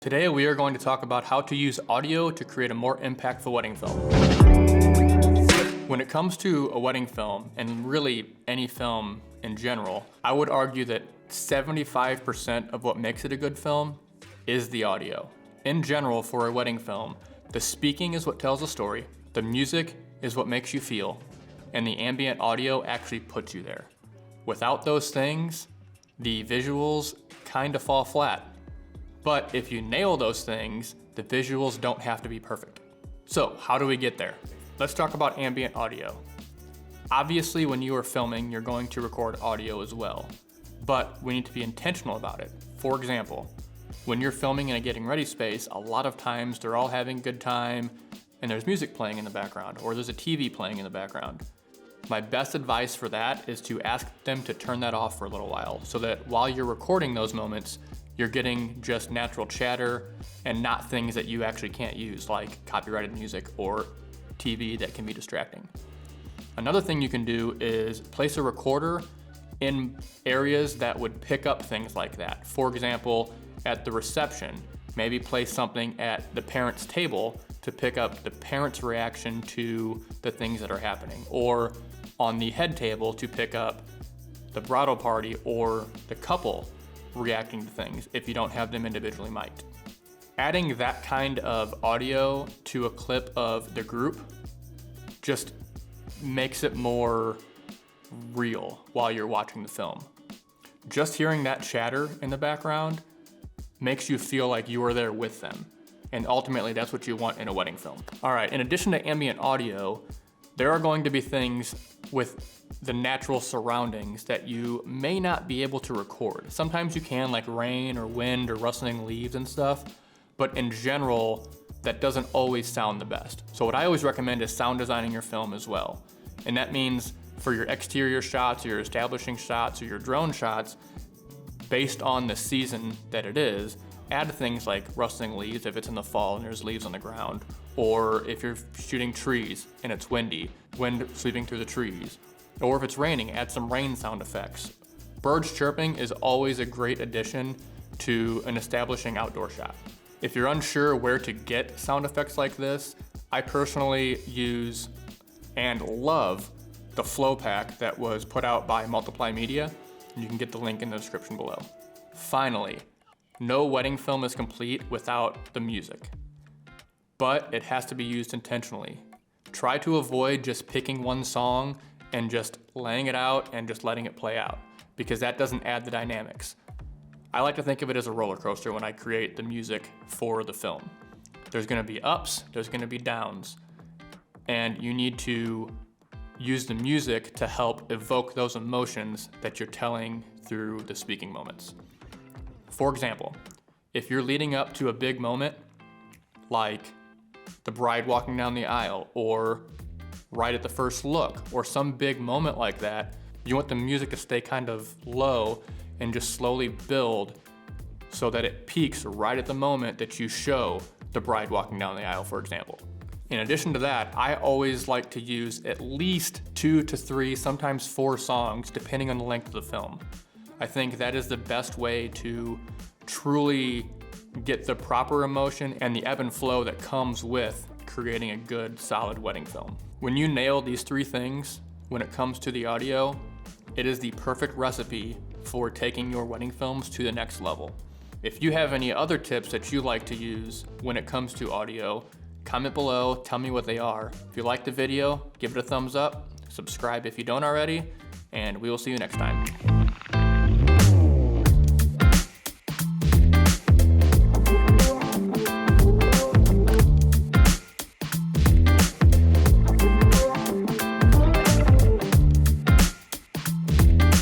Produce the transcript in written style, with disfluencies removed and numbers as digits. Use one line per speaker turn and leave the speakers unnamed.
Today we are going to talk about how to use audio to create a more impactful wedding film. When it comes to a wedding film, and really any film in general, I would argue that 75% of what makes it a good film is the audio. In general, for a wedding film, the speaking is what tells the story, the music is what makes you feel, and the ambient audio actually puts you there. Without those things, the visuals kind of fall flat. But if you nail those things, the visuals don't have to be perfect. So how do we get there? Let's talk about ambient audio. Obviously, when you are filming, you're going to record audio as well, but we need to be intentional about it. For example, when you're filming in a getting ready space, a lot of times they're all having a good time and there's music playing in the background or there's a TV playing in the background. My best advice for that is to ask them to turn that off for a little while so that while you're recording those moments, you're getting just natural chatter and not things that you actually can't use, like copyrighted music or TV that can be distracting. Another thing you can do is place a recorder in areas that would pick up things like that. For example, at the reception, maybe place something at the parents' table to pick up the parents' reaction to the things that are happening, or on the head table to pick up the bridal party or the couple reacting to things if you don't have them individually mic'd. Adding that kind of audio to a clip of the group just makes it more real while you're watching the film. Just hearing that chatter in the background makes you feel like you are there with them. And ultimately, that's what you want in a wedding film. All right, in addition to ambient audio, there are going to be things with the natural surroundings that you may not be able to record. Sometimes you can, like rain or wind or rustling leaves and stuff, but in general, that doesn't always sound the best. So what I always recommend is sound designing your film as well. And that means for your exterior shots, your establishing shots, or your drone shots, based on the season that it is, add things like rustling leaves if it's in the fall and there's leaves on the ground, or if you're shooting trees and it's windy, wind sweeping through the trees, or if it's raining, add some rain sound effects. Birds chirping is always a great addition to an establishing outdoor shot. If you're unsure where to get sound effects like this, I personally use and love the Flowpack that was put out by Multiply Media. You can get the link in the description below. Finally, no wedding film is complete without the music, but it has to be used intentionally. Try to avoid just picking one song and just laying it out and just letting it play out, because that doesn't add the dynamics. I like to think of it as a roller coaster when I create the music for the film. There's gonna be ups, there's gonna be downs, and you need to use the music to help evoke those emotions that you're telling through the speaking moments. For example, if you're leading up to a big moment, like the bride walking down the aisle, or right at the first look, or some big moment like that, you want the music to stay kind of low and just slowly build so that it peaks right at the moment that you show the bride walking down the aisle, for example. In addition to that, I always like to use at least 2 to 3, sometimes 4 songs, depending on the length of the film. I think that is the best way to truly get the proper emotion and the ebb and flow that comes with creating a good, solid wedding film. When you nail these 3 things, when it comes to the audio, it is the perfect recipe for taking your wedding films to the next level. If you have any other tips that you like to use when it comes to audio, comment below, tell me what they are. If you like the video, give it a thumbs up, subscribe if you don't already, and we will see you next time.